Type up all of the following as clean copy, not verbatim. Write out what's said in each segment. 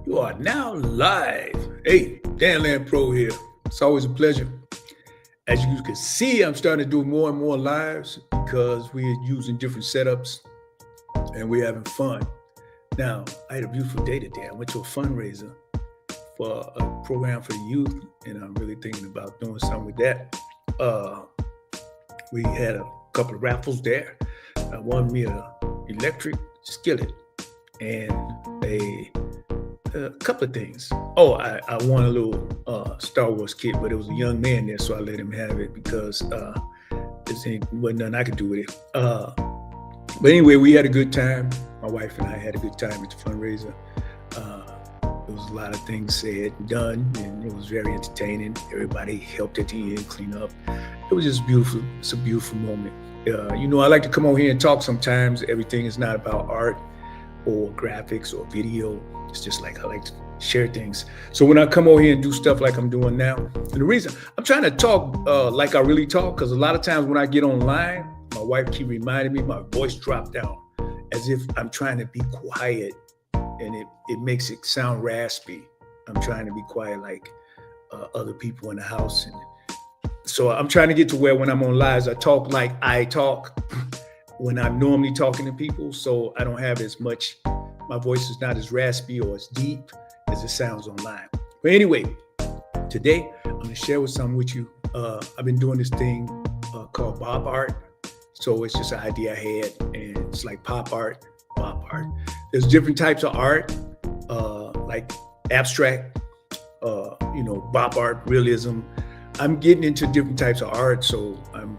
You are now live. Hey, Dan Land Pro here. It's always a pleasure. As you can see, I'm starting to do more and more lives because we're using different setups and we're having fun. Now, I had a beautiful day today. I went to a fundraiser for a program for the youth, and I'm really thinking about doing something with that. We had a couple of raffles there. I won me an electric skillet and a couple of things. Oh, I won a little Star Wars kit, but it was a young man there, so I let him have it because wasn't nothing I could do with it. But anyway, we had a good time. My wife and I had a good time at the fundraiser. There was a lot of things said and done, and it was very entertaining. Everybody helped at the end, clean up. It was just beautiful. It's a beautiful moment. I like to come on here and talk sometimes. Everything is not about art or graphics or video. It's just like I like to share things. So when I come over here and do stuff like I'm doing now, and the reason I'm trying to talk like I really talk, because a lot of times when I get online, my wife keep reminding me my voice dropped down as if I'm trying to be quiet, and it makes it sound raspy. I'm trying to be quiet like other people in the house. And so I'm trying to get to where when I'm on lives, I talk like I talk when I'm normally talking to people. So I don't have as much, my voice is not as raspy or as deep as it sounds online. But anyway, today I'm gonna share something with you. I've been doing this thing called BopArt. So it's just an idea I had, and it's like pop art, bop art. There's different types of art, like abstract, bop art, realism. I'm getting into different types of art, so I'm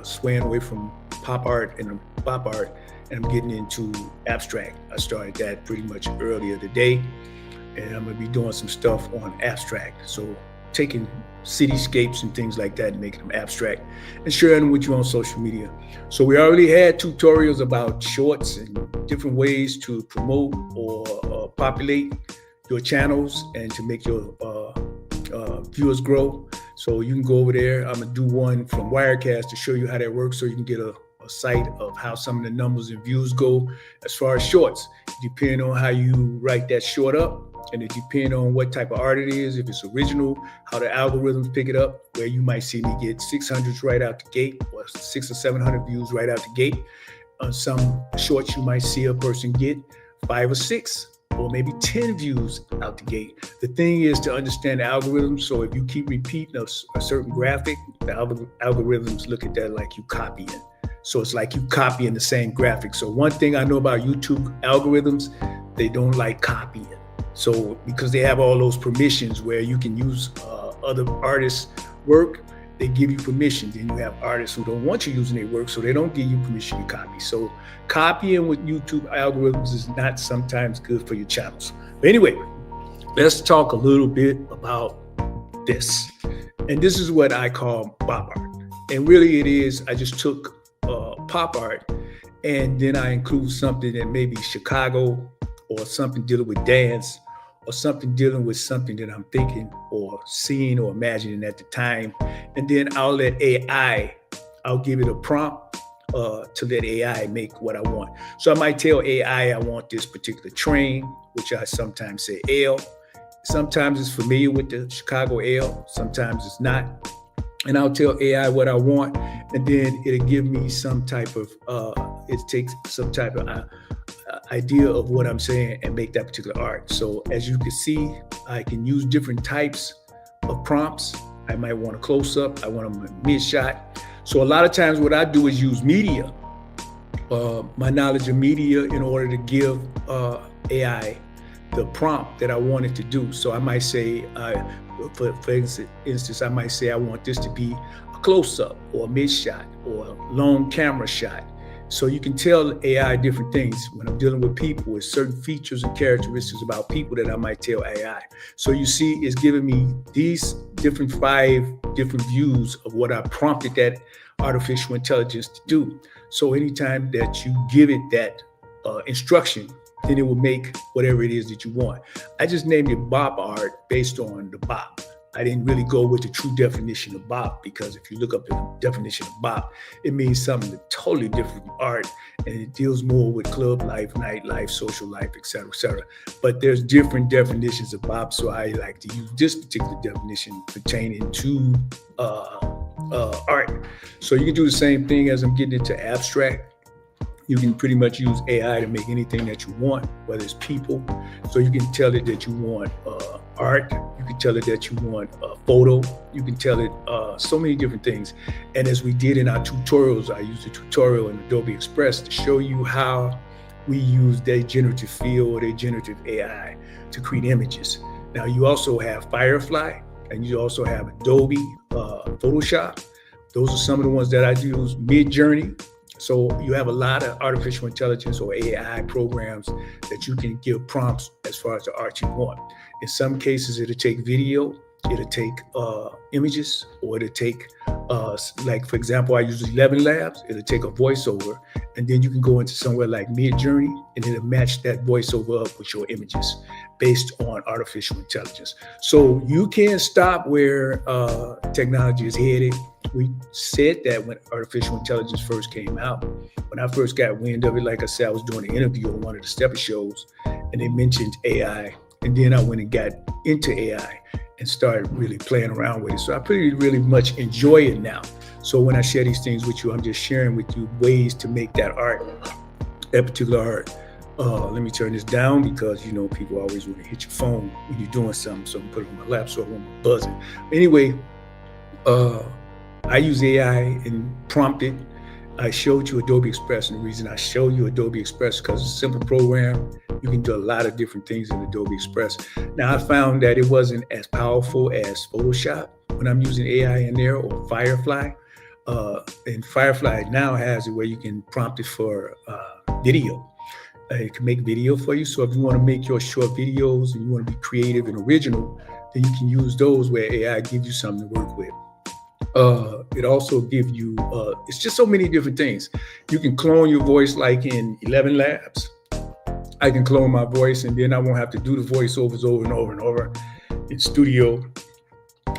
swaying away from pop art and bop art, and I'm getting into abstract. I started that pretty much earlier today, and I'm gonna be doing some stuff on abstract. So taking cityscapes and things like that and making them abstract and sharing them with you on social media. So we already had tutorials about shorts and different ways to promote or populate your channels and to make your viewers grow. So you can go over there. I'm gonna do one from Wirecast to show you how that works, so you can get a sight of how some of the numbers and views go as far as shorts. Depending on how you write that short up, and it depends on what type of art it is, if it's original, how the algorithms pick it up, where you might see me get 600s right out the gate, or 600 or 700 views right out the gate. On some shorts, you might see a person get 5 or 6 or maybe 10 views out the gate. The thing is to understand the algorithms. So if you keep repeating a certain graphic, the algorithms look at that like you copying. So it's like you copying the same graphic. So one thing I know about YouTube algorithms, they don't like copying. So because they have all those permissions where you can use other artists' work, they give you permission. Then you have artists who don't want you using their work, so they don't give you permission to copy. So copying with YouTube algorithms is not sometimes good for your channels. But anyway, let's talk a little bit about this. And this is what I call pop art. And really it is, I just took pop art and then I include something that maybe Chicago, or something dealing with dance, or something dealing with something that I'm thinking or seeing or imagining at the time. And then I'll let I'll give it a prompt to let AI make what I want. So I might tell AI I want this particular train, which I sometimes say L. Sometimes it's familiar with the Chicago L, sometimes it's not. And I'll tell AI what I want, and then it'll give me some type of, it takes some type of idea of what I'm saying and make that particular art. So as you can see, I can use different types of prompts. I might want a close up, I want a mid shot. So a lot of times what I do is use media, my knowledge of media, in order to give AI the prompt that I want it to do. So I might say, for instance, I might say I want this to be a close up or a mid shot or a long camera shot. So you can tell AI different things. When I'm dealing with people, with certain features and characteristics about people that I might tell AI. So you see, it's giving me these 5 different views of what I prompted that artificial intelligence to do. So anytime that you give it that instruction, then it will make whatever it is that you want. I just named it Bop Art based on the bop. I didn't really go with the true definition of bop, because if you look up the definition of bop, it means something totally different from art, and it deals more with club life, nightlife, social life, et cetera, et cetera. But there's different definitions of bop, so I like to use this particular definition pertaining to art. So you can do the same thing as I'm getting into abstract. You can pretty much use AI to make anything that you want, whether it's people. So you can tell it that you want art. You can tell it that you want a photo. You can tell it so many different things. And as we did in our tutorials, I used a tutorial in Adobe Express to show you how we use their generative field or their generative AI to create images. Now you also have Firefly, and you also have Adobe Photoshop. Those are some of the ones that I use. Mid-Journey. So you have a lot of artificial intelligence or AI programs that you can give prompts as far as the art you want. In some cases, it'll take video, it'll take images, or it'll take, like for example, I use 11 Labs, it'll take a voiceover, and then you can go into somewhere like Mid-Journey, and it'll match that voiceover up with your images based on artificial intelligence. So you can't stop where technology is headed. We said that when artificial intelligence first came out. When I first got wind of it, like I said, I was doing an interview on one of the Stepper shows, and they mentioned AI. And then I went and got into AI and started really playing around with it. So I really much enjoy it now. So when I share these things with you, I'm just sharing with you ways to make that art, that particular art. Let me turn this down, because you know people always want to hit your phone when you're doing something. So I'm put it on my lap so I won't be buzzing. Anyway, I use AI and prompt it. I showed you Adobe Express, and the reason I show you Adobe Express because it's a simple program. You can do a lot of different things in Adobe Express. Now I found that it wasn't as powerful as Photoshop when I'm using AI in there, or Firefly. And Firefly now has it where you can prompt it for video. It can make video for you. So if you want to make your short videos and you want to be creative and original, then you can use those where AI gives you something to work with. It also gives you, it's just so many different things. You can clone your voice like in 11 Labs. I can clone my voice, and then I won't have to do the voiceovers over and over and over in studio.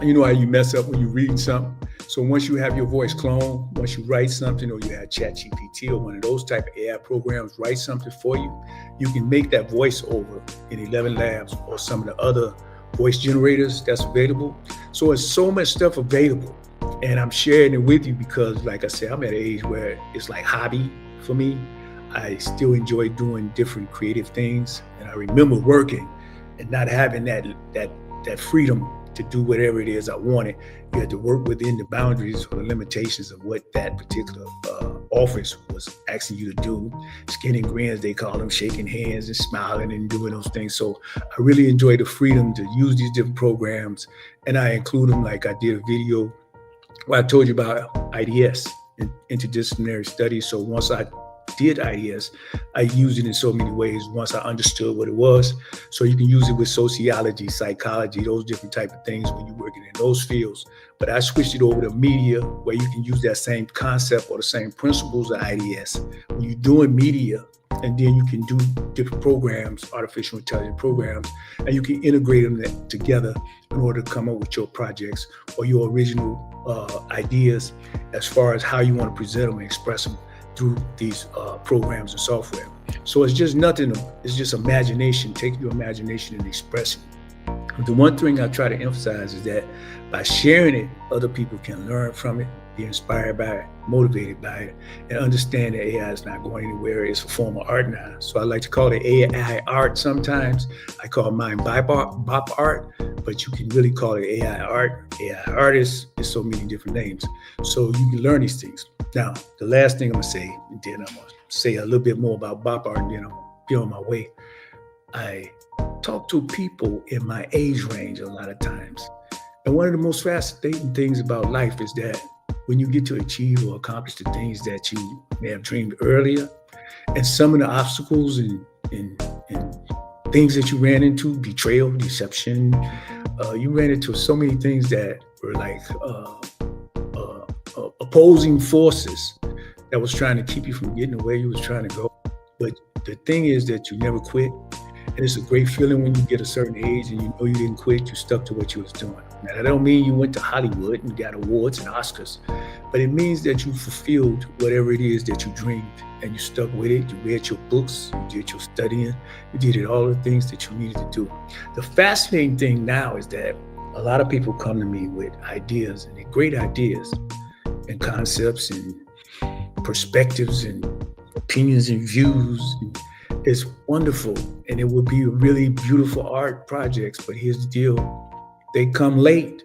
You know how you mess up when you're reading something. So once you have your voice cloned, once you write something, or you have ChatGPT or one of those type of AI programs write something for you, you can make that voice over in 11 Labs or some of the other voice generators that's available. So there's so much stuff available. And I'm sharing it with you because, like I said, I'm at an age where it's like hobby for me. I still enjoy doing different creative things. And I remember working and not having that freedom to do whatever it is I wanted. You had to work within the boundaries or the limitations of what that particular office was asking you to do. Skin and grins, they call them, shaking hands and smiling and doing those things. So I really enjoy the freedom to use these different programs. And I include them, like I did a video where I told you about IDS, interdisciplinary studies. So once I did IDS, I used it in so many ways once I understood what it was. So you can use it with sociology, psychology, those different type of things when you're working in those fields. But I switched it over to media, where you can use that same concept or the same principles of IDS when you're doing media. And then you can do different programs, artificial intelligence programs, and you can integrate them together in order to come up with your projects or your original ideas as far as how you want to present them and express them through these programs and software. So it's just nothing, it's just imagination. Take your imagination and express it. The one thing I try to emphasize is that by sharing it, other people can learn from it, be inspired by it, motivated by it, and understand that AI is not going anywhere. It's a form of art now. So I like to call it AI art sometimes. I call mine BopArt, but you can really call it AI art, AI artist. There's so many different names. So you can learn these things. Now, the last thing I'm gonna say, and then I'm gonna say a little bit more about BopArt, and then I'll be on my way. I talk to people in my age range a lot of times. And one of the most fascinating things about life is that when you get to achieve or accomplish the things that you may have dreamed earlier, and some of the obstacles and things that you ran into, betrayal, deception, you ran into so many things that were like opposing forces that was trying to keep you from getting where you was trying to go. But the thing is that you never quit. And it's a great feeling when you get a certain age and you know you didn't quit, you stuck to what you was doing. Now, that don't mean you went to Hollywood and got awards and Oscars, but it means that you fulfilled whatever it is that you dreamed and you stuck with it. You read your books, you did your studying, you did all the things that you needed to do. The fascinating thing now is that a lot of people come to me with ideas, and they're great ideas and concepts and perspectives and opinions and views. It's wonderful, and it would be really beautiful art projects. But here's the deal. They come late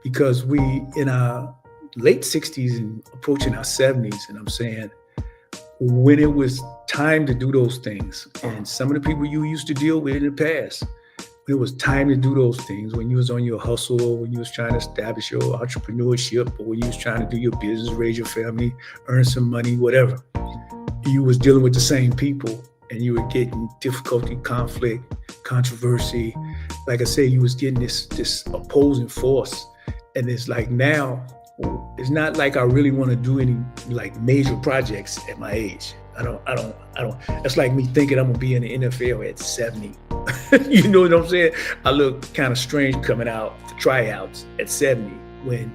because we in our late 60s and approaching our 70s, and I'm saying when it was time to do those things, and some of the people you used to deal with in the past, when it was time to do those things, when you was on your hustle, or when you was trying to establish your entrepreneurship, or when you was trying to do your business, raise your family, earn some money, whatever, you was dealing with the same people, and you were getting difficulty, conflict, controversy. Like I say, you was getting this opposing force. And it's like now, it's not like I really want to do any like major projects at my age. I don't. That's like me thinking I'm gonna be in the NFL at 70. You know what I'm saying? I look kind of strange coming out for tryouts at 70 when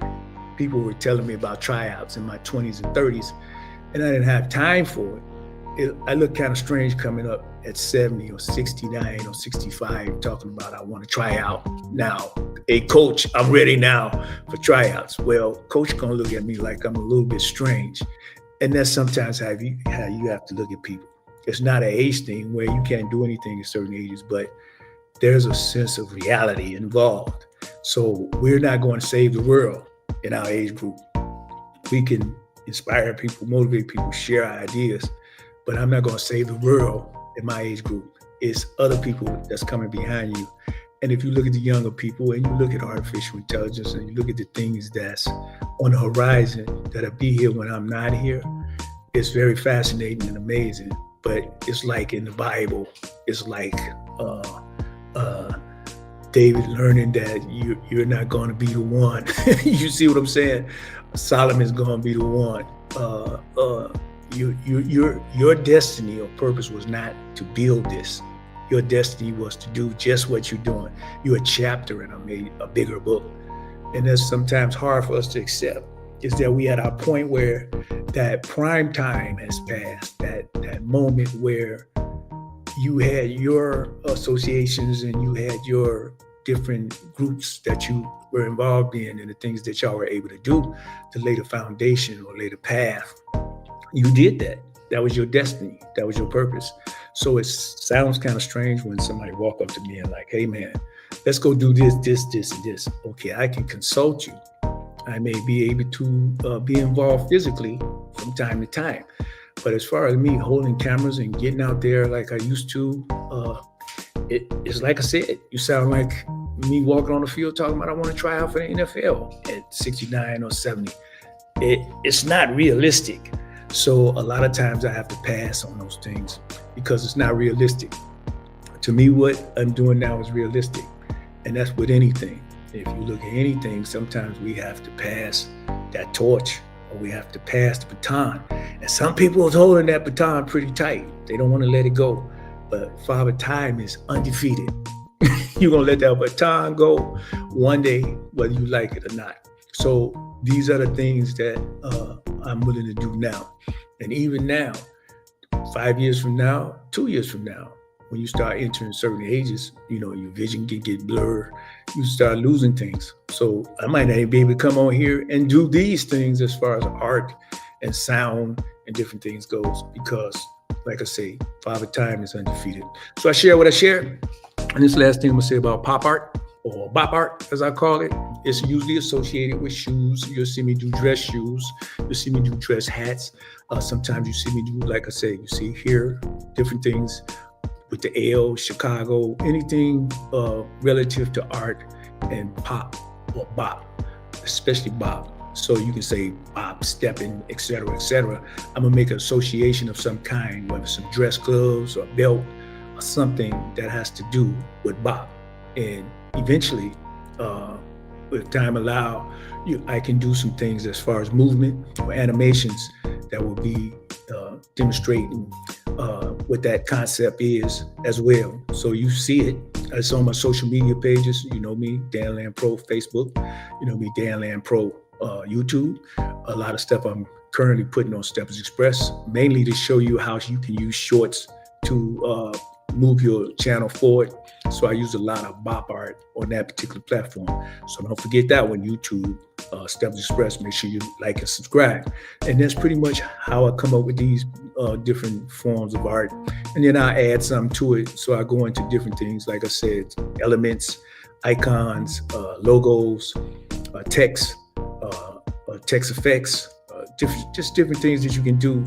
people were telling me about tryouts in my 20s and 30s, and I didn't have time for it. I look kind of strange coming up at 70 or 69 or 65 talking about I want to try out now. Hey, coach, I'm ready now for tryouts. Well, coach gonna look at me like I'm a little bit strange. And that's sometimes how you have to look at people. It's not an age thing where you can't do anything at certain ages, but there's a sense of reality involved. So we're not going to save the world in our age group. We can inspire people, motivate people, share our ideas, but I'm not going to save the world in my age group. It's other people that's coming behind you. And if you look at the younger people and you look at artificial intelligence and you look at the things that's on the horizon that'll be here when I'm not here, it's very fascinating and amazing. But it's like in the Bible, it's like David learning that you're not going to be the one. You see what I'm saying? Solomon's going to be the one. Your destiny or purpose was not to build this. Your destiny was to do just what you're doing. You're a chapter in a bigger book. And that's sometimes hard for us to accept, is that we at our point where that prime time has passed, that moment where you had your associations and you had your different groups that you were involved in and the things that y'all were able to do to lay the foundation or lay the path. You did that. That was your destiny. That was your purpose. So it sounds kind of strange when somebody walk up to me and like, hey man, let's go do this, and this. Okay, I can consult you. I may be able to be involved physically from time to time. But as far as me holding cameras and getting out there like I used to, it's like I said, you sound like me walking on the field talking about I want to try out for the NFL at 69 or 70. It's not realistic. So a lot of times I have to pass on those things because it's not realistic. To me, what I'm doing now is realistic. And that's with anything. If you look at anything, sometimes we have to pass that torch or we have to pass the baton. And some people is holding that baton pretty tight. They don't want to let it go. But Father Time is undefeated. You're going to let that baton go one day, whether you like it or not. So these are the things that I'm willing to do now. And even now, 5 years from now, 2 years from now, when you start entering certain ages, your vision can get blurred. You start losing things. So I might not be able to come on here and do these things as far as art and sound and different things goes, because like I say, Father Time is undefeated. So I share what I share. And this last thing I'm gonna say about pop art, or BopArt as I call it, it's usually associated with shoes. You'll see me do dress shoes. You'll see me do dress hats. Sometimes you see me do, like I say, you see here, different things with the L, Chicago, anything relative to art and pop or bop, especially bop. So you can say bop, stepping, et cetera, et cetera. I'm gonna make an association of some kind, whether some dress gloves or belt or something that has to do with bop. And eventually, if time allow, I can do some things as far as movement or animations that will be demonstrating what that concept is as well. So you see it, It's on my social media pages. You know me, Dan Land Pro, Facebook. You know me, Dan Land Pro, YouTube. A lot of stuff I'm currently putting on Steps Express, mainly to show you how you can use shorts to move your channel forward. So I use a lot of BopArt on that particular platform. So don't forget that one, YouTube, Steps Express. Make sure you like and subscribe. And that's pretty much how I come up with these different forms of art. And then I add something to it. So I go into different things, like I said, elements, icons, logos, text, text effects, different things that you can do.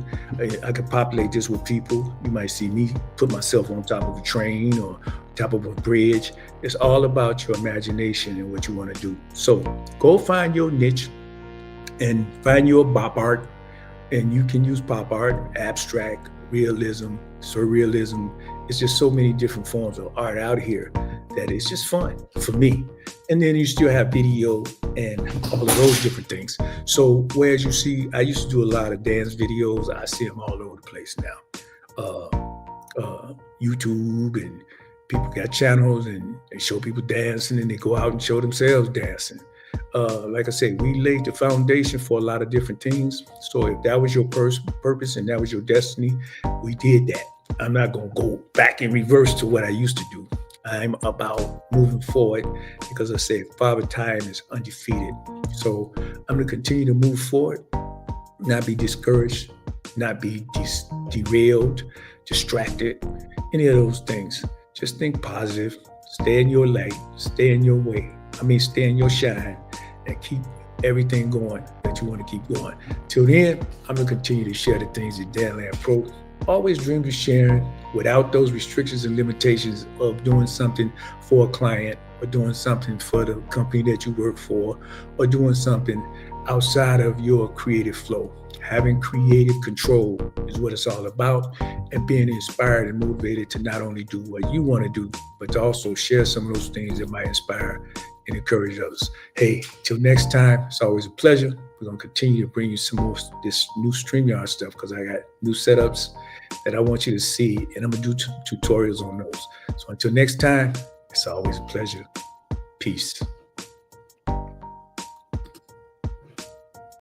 I can populate this with people. You might see me put myself on top of a train or top of a bridge. It's all about your imagination and what you want to do. So go find your niche and find your bop art. And you can use pop art, abstract, realism, surrealism. It's just so many different forms of art out here that it's just fun for me. And then you still have video and all of those different things. So whereas you see, I used to do a lot of dance videos. I see them all over the place now. YouTube, and people got channels and they show people dancing and they go out and show themselves dancing. Like I said, we laid the foundation for a lot of different things. So if that was your purpose and that was your destiny, we did that. I'm not going to go back in reverse to what I used to do. I'm about moving forward because I said Father Time is undefeated. So I'm going to continue to move forward, not be discouraged, not be derailed, distracted, any of those things. Just think positive, stay in your light, stay in your way. Stay in your shine and keep everything going that you want to keep going. Till then, I'm going to continue to share the things that Dan Land Pro always dreamed of sharing without those restrictions and limitations of doing something for a client or doing something for the company that you work for or doing something outside of your creative flow. Having creative control is what it's all about, and being inspired and motivated to not only do what you want to do, but to also share some of those things that might inspire and encourage others. Hey, till next time, it's always a pleasure. We're going to continue to bring you some more this new StreamYard stuff because I got new setups that I want you to see, and I'm going to do tutorials on those. So until next time, it's always a pleasure. Peace.